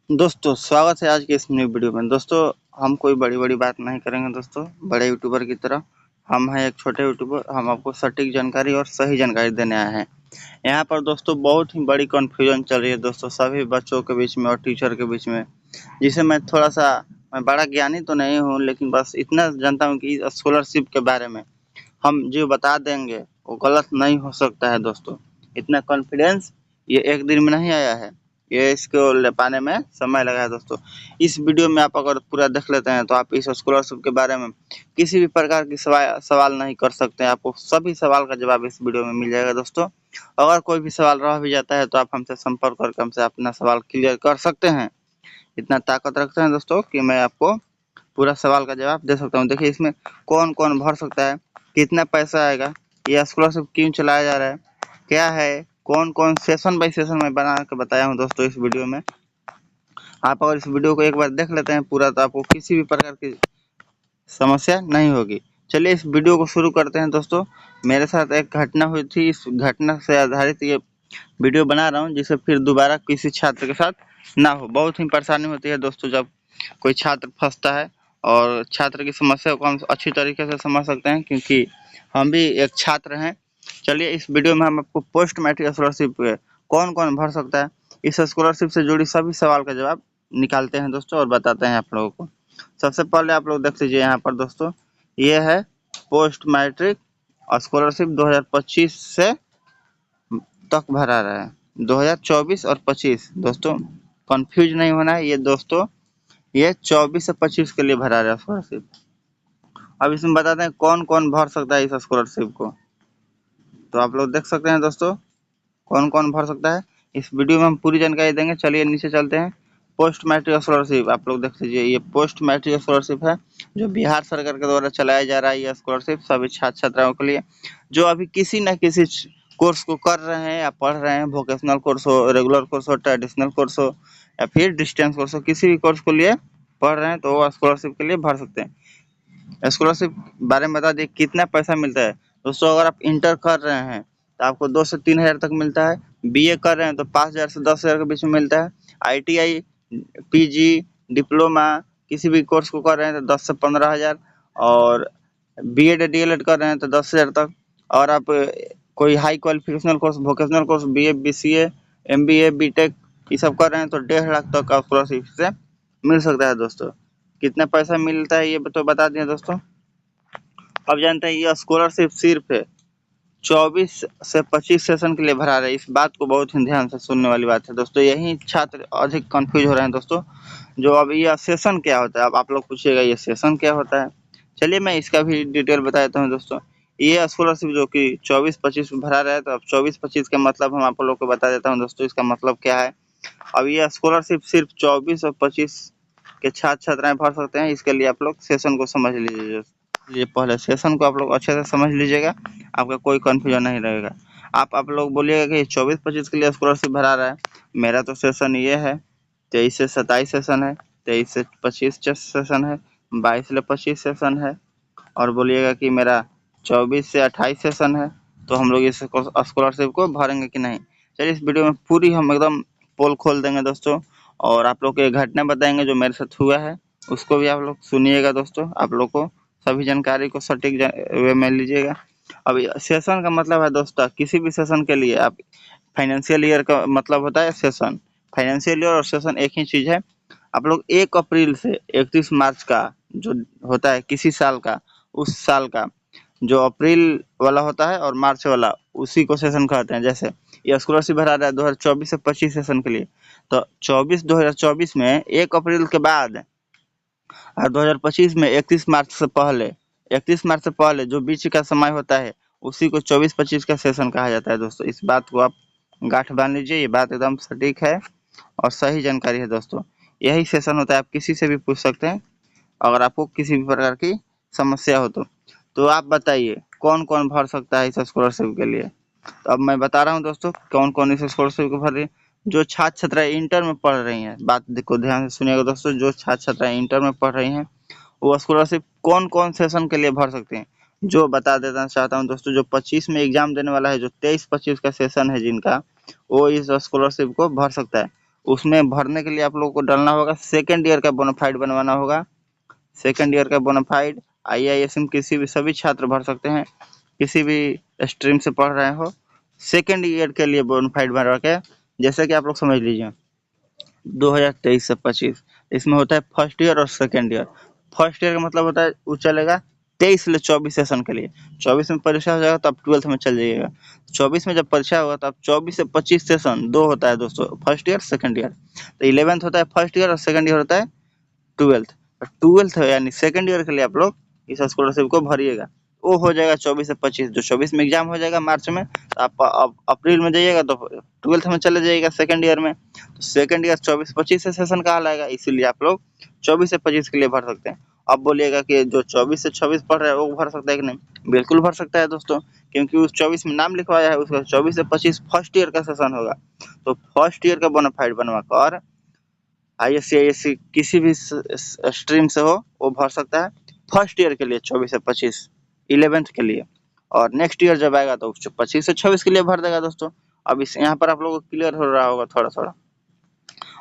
दोस्तों स्वागत है आज के इस न्यू वीडियो में। दोस्तों हम कोई बड़ी बड़ी बात नहीं करेंगे दोस्तों, बड़े यूट्यूबर की तरह। हम हैं एक छोटे यूट्यूबर, हम आपको सटीक जानकारी और सही जानकारी देने आए हैं। यहाँ पर दोस्तों बहुत ही बड़ी कन्फ्यूजन चल रही है दोस्तों, सभी बच्चों के बीच में और टीचर के बीच में, जिसे मैं बड़ा ज्ञानी तो नहीं हूँ, लेकिन बस इतना जानता हूँ कि स्कॉलरशिप के बारे में हम जो बता देंगे वो गलत नहीं हो सकता है दोस्तों। इतना कॉन्फिडेंस ये एक दिन में नहीं आया है, ये इसको ले पाने में समय लगा है दोस्तों। इस वीडियो में आप अगर पूरा देख लेते हैं तो आप इस स्कॉलरशिप के बारे में किसी भी प्रकार की सवाल नहीं कर सकते हैं। आपको सभी सवाल का जवाब इस वीडियो में मिल जाएगा दोस्तों। अगर कोई भी सवाल रह भी जाता है तो आप हमसे संपर्क करके हमसे अपना सवाल क्लियर कर सकते हैं। इतना ताकत रखते हैं दोस्तों कि मैं आपको पूरा सवाल का जवाब दे सकता हूँ। देखिए इसमें कौन कौन भर सकता है, कितना पैसा आएगा, ये स्कॉलरशिप क्यों चलाया जा रहा है, क्या है, कौन कौन सेशन बाई सेशन में बना के बताया हूँ दोस्तों इस वीडियो में। आप अगर इस वीडियो को एक बार देख लेते हैं पूरा तो आपको किसी भी प्रकार की समस्या नहीं होगी। चलिए इस वीडियो को शुरू करते हैं दोस्तों। मेरे साथ एक घटना हुई थी, इस घटना से आधारित ये वीडियो बना रहा हूँ, जिससे फिर दोबारा किसी छात्र के साथ ना हो। बहुत ही परेशानी होती है दोस्तों जब कोई छात्र फंसता है, और छात्र की समस्या को हम अच्छी तरीके से समझ सकते हैं क्योंकि हम भी एक छात्र हैं। चलिए इस वीडियो में हम आपको पोस्ट मैट्रिक स्कॉलरशिप कौन कौन भर सकता है, इस स्कॉलरशिप से जुड़ी सभी सवाल का जवाब निकालते हैं दोस्तों और बताते हैं आप लोगों को। सबसे पहले आप लोग देख लीजिए यहाँ पर दोस्तों, ये है पोस्ट मैट्रिक स्कॉलरशिप 2025 से तक भरा रहा है, 2024 और 25 दोस्तों, कंफ्यूज नहीं होना है। ये दोस्तों ये 24 से 25 के लिए भरा रहा है स्कॉलरशिप। अब इसमें बताते हैं कौन कौन भर सकता है इस स्कॉलरशिप को। तो आप लोग देख सकते हैं दोस्तों कौन कौन भर सकता है, इस वीडियो में हम पूरी जानकारी देंगे। चलिए नीचे चलते हैं। पोस्ट मैट्रिक स्कॉलरशिप आप लोग देख लीजिए, ये पोस्ट मैट्रिक स्कॉलरशिप है जो बिहार सरकार के द्वारा चलाया जा रहा है। ये स्कॉलरशिप सभी छात्र छात्राओं के लिए जो अभी किसी न किसी कोर्स को कर रहे हैं या पढ़ रहे हैं, वोकेशनल कोर्स हो, रेगुलर कोर्स हो, ट्रेडिशनल कोर्स हो या फिर डिस्टेंस कोर्स हो, किसी भी कोर्स को लिए पढ़ रहे हैं तो वो स्कॉलरशिप के लिए भर सकते हैं। स्कॉलरशिप बारे में बता दिए कितना पैसा मिलता है दोस्तों। अगर आप इंटर कर रहे हैं तो आपको 2 से 3 हज़ार तक मिलता है, बीए कर रहे हैं तो 5,000 से 10,000 के बीच में मिलता है, आईटीआई, पीजी, डिप्लोमा किसी भी कोर्स को कर रहे हैं तो 10 से 15,000, और बीएड डीएलएड कर रहे हैं तो 10,000 तक, और आप कोई high qualificational course, vocational course, BA, BCA, MBA, BTech ये सब कर रहे हैं तो 1.5 लाख तक का स्कॉलरशिप से मिल सकता है दोस्तों। कितना पैसा मिलता है ये तो बता दिए दोस्तों। अब जानते हैं ये स्कॉलरशिप सिर्फ 24 से 25 सेशन के लिए भरा रहा है। इस बात को बहुत ही ध्यान से सुनने वाली बात है दोस्तों, यही छात्र अधिक कंफ्यूज हो रहे हैं दोस्तों। जो अब ये सेशन क्या होता है, अब आप लोग पूछिएगा ये सेशन क्या होता है। चलिए मैं इसका भी डिटेल बता देता हूँ दोस्तों। ये स्कॉलरशिप जो कि 24-25 में भरा रहा है, तो अब 24-25 का मतलब हम आप लोग को बता देता हूँ दोस्तों, इसका मतलब क्या है। अब ये स्कॉलरशिप सिर्फ 24 और 25 के छात्र छात्राएं भर सकते हैं। इसके लिए आप लोग सेशन को समझ लीजिए, ये पहले सेशन को आप लोग अच्छे से समझ लीजिएगा, आपका कोई कंफ्यूजन नहीं रहेगा। आप लोग बोलिएगा कि 24-25 के लिए स्कॉलरशिप भरा रहा है, मेरा तो सेशन ये है 23 से 27 सेशन है, 23 से 25 सेशन है, 22 से 25 सेशन है, और बोलिएगा कि मेरा 24 से 28 सेशन है, तो हम लोग इस स्कॉलरशिप को भरेंगे कि नहीं। चलिए इस वीडियो में पूरी हम एकदम पोल खोल देंगे दोस्तों, और आप लोग को एक घटना बताएंगे जो मेरे साथ हुआ है, उसको भी आप लोग सुनिएगा दोस्तों। आप लोग को सभी जानकारी को सटीक वे में लीजिएगा। अब सेशन का मतलब है दोस्तों, किसी भी सेशन के लिए आप फाइनेंशियल ईयर का मतलब होता है सेशन। फाइनेंशियल ईयर और सेशन एक ही चीज है। आप लोग 1 अप्रैल से 31 मार्च का जो होता है किसी साल का, उस साल का जो अप्रैल वाला होता है और मार्च वाला, उसी को सेशन कहते हैं। जैसे ये स्कॉलरशिप भरा रहा है 2024 से 25 सेशन के लिए, तो 2024 में 1 अप्रैल के बाद और 2025 में 31 मार्च से पहले, 31 मार्च से पहले जो बीच का समय होता है उसी को 24-25 का सेशन कहा जाता है दोस्तों। इस बात को आप गांठ बांध लीजिए, ये बात एकदम सटीक है और सही जानकारी है दोस्तों। यही सेशन होता है, आप किसी से भी पूछ सकते हैं अगर आपको किसी भी प्रकार की समस्या हो तो आप बताइए कौन कौन भर सकता है इस स्कॉलरशिप के लिए। तो अब मैं बता रहा हूँ दोस्तों कौन कौन इस स्कॉलरशिप को भर रही है। जो छात्र छात्राएं इंटर में पढ़ रही हैं, बात को ध्यान से सुनिएगा दोस्तों, जो छात्र छात्राएं इंटर में पढ़ रही हैं वो स्कॉलरशिप कौन कौन सेशन के लिए भर सकते हैं, जो बता देना चाहता हूँ दोस्तों। जो 25 में एग्जाम देने वाला है, जो 23-25 का सेशन है जिनका, वो इस स्कॉलरशिप को भर सकता है। उसमें भरने के लिए आप लोगों को डालना होगा सेकेंड ईयर का बोनाफाइड बनवाना होगा। सेकेंड ईयर का बोनाफाइड IISM किसी भी सभी छात्र भर सकते हैं, किसी भी स्ट्रीम से पढ़ रहे हो। सेकेंड ईयर के लिए बोनाफाइड भरवा के, जैसे कि आप लोग समझ लीजिए 2023 से 25 इसमें होता है फर्स्ट ईयर और सेकेंड ईयर। फर्स्ट ईयर का मतलब होता है वो चलेगा 23 से 24 सेशन के लिए। 24 में परीक्षा हो जाएगा तो आप 12th में चल जाइएगा। 24 में जब परीक्षा होगा तो आप 24 से 25 सेशन दो होता है दोस्तों, फर्स्ट ईयर सेकेंड ईयर। तो 11th होता है फर्स्ट ईयर और सेकेंड ईयर होता है 12th। 12th यानी सेकेंड ईयर के लिए आप लोग इस स्कॉलरशिप को भरिएगा। वो हो जाएगा 24 से 25। जो 24 में एग्जाम हो जाएगा मार्च में, तो आप अप्रैल में जाइएगा तो 12th में चले जाइएगा सेकेंड ईयर में। तो सेकेंड ईयर 24-25 से सेशन कहा लाएगा, इसीलिए आप लोग 24 से 25 के लिए भर सकते हैं। अब बोलिएगा कि जो 24 से 26 पढ़ रहा है वो भर सकता है कि नहीं? बिल्कुल भर सकता है दोस्तों, क्योंकि उस 24 में नाम लिखवाया है, उसका 24 से 25 फर्स्ट ईयर का सेशन होगा। तो फर्स्ट ईयर का बोनाफाइड बनवा कर ISC किसी भी स्ट्रीम से हो वो भर सकता है फर्स्ट ईयर के लिए 24 से 25 11th के लिए। और नेक्स्ट ईयर जब आएगा तो 25 से 26 के लिए भर देगा दोस्तों। अब इस यहाँ पर आप लोगों को क्लियर हो रहा होगा थोड़ा थोड़ा,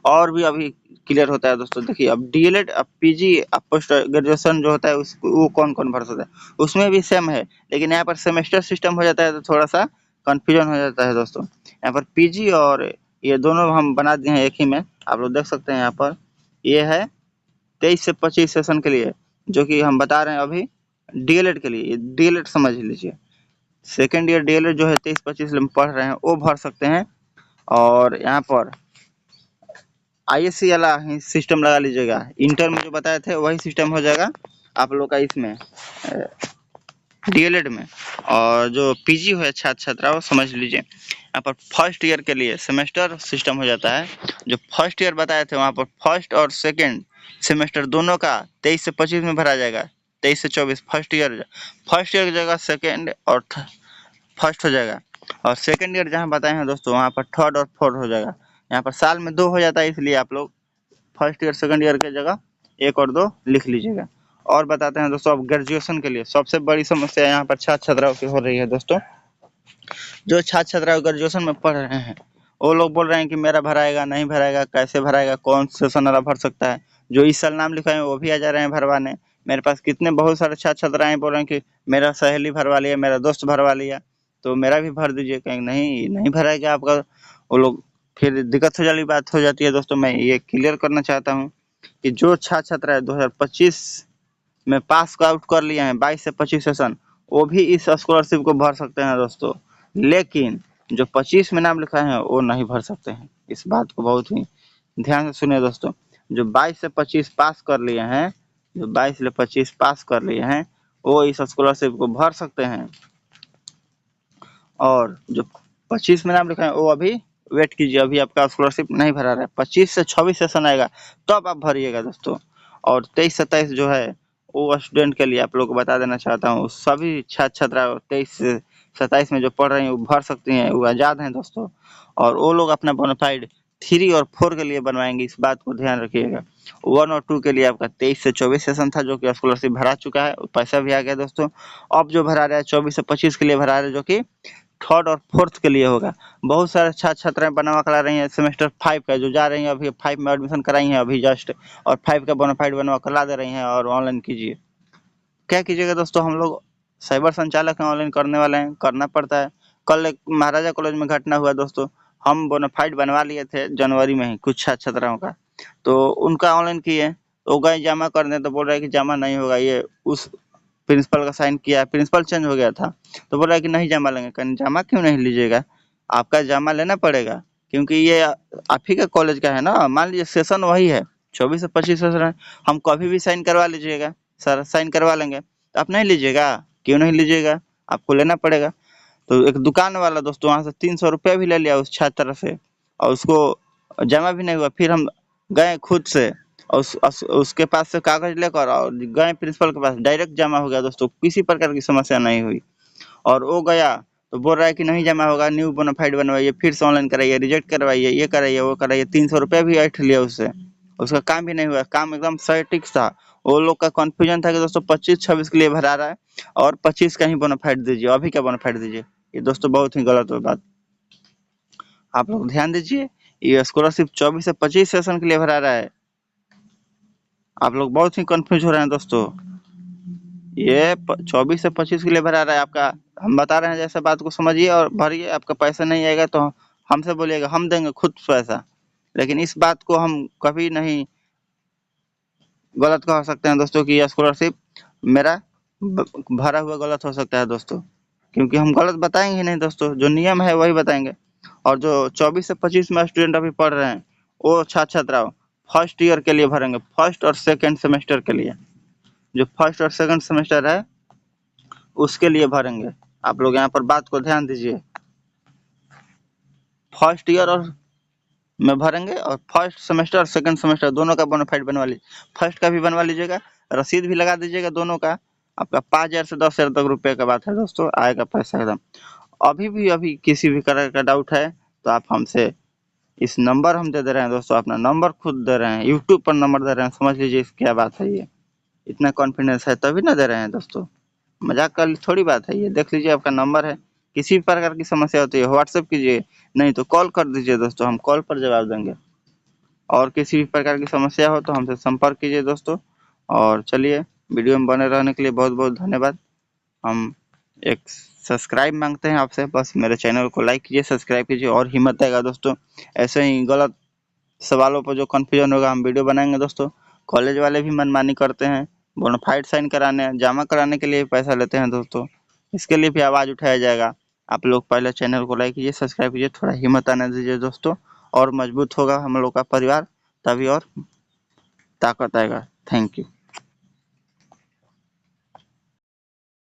और भी अभी क्लियर होता है दोस्तों। देखिए अब DLED, अब PG, अब पोस्ट ग्रेजुएशन जो होता है वो कौन कौन भर सकता है, उसमें भी सेम है, लेकिन यहाँ पर सेमेस्टर सिस्टम हो जाता है तो थोड़ा सा कंफ्यूजन हो जाता है दोस्तों। यहाँ पर PG और ये दोनों हम बना दिए हैं एक ही में, आप लोग देख सकते हैं। यहाँ पर ये है 23 से 25 सेशन के लिए, जो कि हम बता रहे हैं अभी DLED के लिए। DLED समझ लीजिए, सेकेंड ईयर DLED जो है 23-25 में पढ़ रहे हैं वो भर सकते हैं। और यहाँ पर ISC वाला ही सिस्टम लगा लीजिएगा, इंटर में जो बताए थे वही सिस्टम हो जाएगा आप लोग का इसमें DLED में। और जो PG है छात्र छात्रा वो समझ लीजिए, यहाँ पर फर्स्ट ईयर के लिए सेमेस्टर सिस्टम हो जाता है। जो फर्स्ट ईयर बताए थे वहाँ पर फर्स्ट और सेकेंड सेमेस्टर दोनों का 23 से 25 में भरा जाएगा। 23 से 24 फर्स्ट ईयर की जगह सेकेंड और फर्स्ट हो जाएगा। और सेकेंड ईयर जहाँ बताए हैं दोस्तों वहाँ पर थर्ड और फोर्थ हो जाएगा। यहाँ पर साल में 2 हो जाता है, इसलिए आप लोग फर्स्ट ईयर सेकेंड ईयर की जगह 1 और 2 लिख लीजिएगा। और बताते हैं दोस्तों अब ग्रेजुएशन के लिए सबसे बड़ी समस्या यहाँ पर छात्र छात्राओं की हो रही है दोस्तों। जो छात्र छात्रा ग्रेजुएशन में पढ़ रहे हैं वो लोग बोल रहे हैं कि मेरा भराएगा नहीं भराएगा, कैसे भराएगा, कौन सेशन वाला भर सकता है। जो इस साल नाम लिखाए हैं वो भी आ जा रहे हैं भरवाने। मेरे पास कितने बहुत सारे छात्र छात्राएं बोल रहे हैं कि मेरा सहेली भरवा लिया, मेरा दोस्त भरवा लिया, तो मेरा भी भर दीजिए। कहीं नहीं भराएगा आपका, वो लोग फिर दिक्कत हो जाती बात हो जाती है दोस्तों। मैं ये क्लियर करना चाहता हूँ कि जो छात्र छात्रा 2025 में पास आउट कर लिए हैं 22 से 25 सेशन, वो भी इस स्कॉलरशिप को भर सकते हैं दोस्तों। लेकिन जो 25 में नाम लिखा है वो नहीं भर सकते हैं। इस बात को बहुत ही ध्यान से सुनिए दोस्तों। जो 22 से 25 पास कर लिए हैं, जो 22 से 25 पास कर लिए हैं वो इस स्कॉलरशिप को भर सकते हैं। और जो 25 में नाम लिखा है वो अभी वेट कीजिए, अभी आपका स्कॉलरशिप नहीं भरा रहा है। 25 से 26 सेशन आएगा तब आप भरिएगा दोस्तों। और 23-27 जो है वो स्टूडेंट के लिए आप लोग को बता देना चाहता हूँ, सभी छात्र छात्रा 23 से 27 में जो पढ़ रही हैं वो भर सकती हैं, वो आज़ाद हैं दोस्तों। और वो लोग अपना बोनाफाइड 3 और 4 के लिए बनवाएंगे, इस बात को ध्यान रखिएगा। 1 और 2 के लिए आपका 23 से 24 सेशन था जो कि स्कॉलरशिप भरा चुका है, पैसा भी आ गया दोस्तों। अब जो भरा रहा है 24 से 25 के लिए भरा रहा है, जो कि थर्ड और फोर्थ के लिए होगा। बहुत सारे छात्र छात्राएं बनवा करा रही हैं सेमेस्टर 5 का, जो जा रही हैं अभी 5 में एडमिशन कराई हैं अभी जस्ट, और 5 का बोनाफाइड बनवा करा दे रही हैं और ऑनलाइन कीजिए। क्या कीजिएगा दोस्तों, हम लोग साइबर संचालक हैं, ऑनलाइन करने वाले हैं, करना पड़ता है। कल एक महाराजा कॉलेज में घटना हुआ दोस्तों, हम बोनाफाइड बनवा लिए थे जनवरी में ही कुछ छात्र छात्राओं का, तो उनका ऑनलाइन किए तो गए जमा करने, तो बोल रहे हैं कि जमा नहीं होगा, ये उस प्रिंसिपल का साइन किया, प्रिंसिपल चेंज हो गया था, तो बोल रहा है कि नहीं जमा लेंगे। कहीं जमा क्यों नहीं लीजिएगा, आपका जमा लेना पड़ेगा, क्योंकि ये आप ही का कॉलेज का है ना। मान लीजिए सेशन वही है 24 से 25 सेशन है, हम कभी भी साइन करवा लीजिएगा, सर साइन करवा लेंगे। तो आप नहीं लीजिएगा, क्यों नहीं लीजिएगा, आपको लेना पड़ेगा। तो एक दुकान वाला दोस्तों वहाँ से 300 रुपया भी ले लिया उस छात्र से, और उसको जमा भी नहीं हुआ। फिर हम गए खुद से और उसके पास से कागज लेकर और गए प्रिंसिपल के पास, डायरेक्ट जमा हो गया दोस्तों, किसी प्रकार की समस्या नहीं हुई। और वो गया तो बोल रहा है कि नहीं जमा होगा, न्यू बोनाफाइड बनवाइए, फिर से ऑनलाइन कराइए, रिजेक्ट करवाइए, ये कराइए वो कराइए। 300 रुपया भी ऐंठ लिया उससे, उसका काम भी नहीं हुआ, काम एकदम सटीक था। वो लोग का कंफ्यूजन था कि दोस्तों 25-26 के लिए भरा रहा है और 25 का ही बोनाफाइड दीजिए, अभी का बोनाफाइड दीजिए। ये दोस्तों बहुत ही गलत बात, आप लोग ध्यान दीजिए। ये स्कॉलरशिप 24 से 25 सेशन के लिए भरा रहा है। आप लोग बहुत ही कंफ्यूज हो रहे हैं दोस्तों। ये 24 से 25 के लिए भरा रहा है आपका। हम बता रहे हैं, जैसे बात को समझिए और भरिए। आपका पैसा नहीं आएगा तो हमसे बोलिएगा, हम देंगे खुद पैसा। लेकिन इस बात को हम कभी नहीं गलत कह सकते हैं दोस्तों कि यह स्कॉलरशिप मेरा भरा हुआ गलत हो सकता है दोस्तों, क्योंकि हम गलत बताएंगे ही नहीं दोस्तों। जो नियम है वही बताएंगे। और जो 24 से 25 में स्टूडेंट अभी पढ़ रहे हैं, वो छात्र छात्राओं फर्स्ट ईयर के लिए भरेंगे, फर्स्ट और सेकंड सेमेस्टर के लिए। जो फर्स्ट और सेकंड सेमेस्टर है उसके लिए भरेंगे। आप लोग यहाँ पर बात को ध्यान दीजिए। फर्स्ट ईयर और में भरेंगे और फर्स्ट सेमेस्टर और सेकंड सेमेस्टर दोनों का बोनाफाइड बनवा लीजिए। फर्स्ट का भी बनवा लीजिएगा, रसीद भी लगा दीजिएगा दोनों का। आपका 5,000 से 10,000 तक रुपये का बात है दोस्तों, आएगा पैसा एकदम। अभी किसी भी तरह का डाउट है तो आप हमसे, इस नंबर हम दे दे रहे हैं दोस्तों, अपना नंबर खुद दे रहे हैं, यूट्यूब पर नंबर दे रहे हैं। समझ लीजिए क्या बात है। ये इतना कॉन्फिडेंस है तभी ना दे रहे हैं दोस्तों, मजाक का थोड़ी बात है। ये देख लीजिए आपका नंबर है। किसी भी प्रकार की समस्या होती है व्हाट्सएप कीजिए, नहीं तो कॉल कर दीजिए दोस्तों, हम कॉल पर जवाब देंगे। और किसी भी प्रकार की समस्या हो तो हमसे संपर्क कीजिए दोस्तों। और चलिए, वीडियो में बने रहने के लिए बहुत बहुत धन्यवाद। हम एक सब्सक्राइब मांगते हैं आपसे, बस मेरे चैनल को लाइक कीजिए, सब्सक्राइब कीजिए और हिम्मत आएगा दोस्तों। ऐसे ही गलत सवालों पर जो कन्फ्यूजन होगा हम वीडियो बनाएंगे दोस्तों। कॉलेज वाले भी मनमानी करते हैं, बोनाफाइड साइन कराने, जमा कराने के लिए पैसा लेते हैं दोस्तों। इसके लिए भी आवाज़ उठाया जाएगा। आप लोग पहले चैनल को लाइक कीजिए, सब्सक्राइब कीजिए, थोड़ा हिम्मत आने दीजिए दोस्तों, और मजबूत होगा हम लोग का परिवार, तभी और ताकत आएगा। Thank you.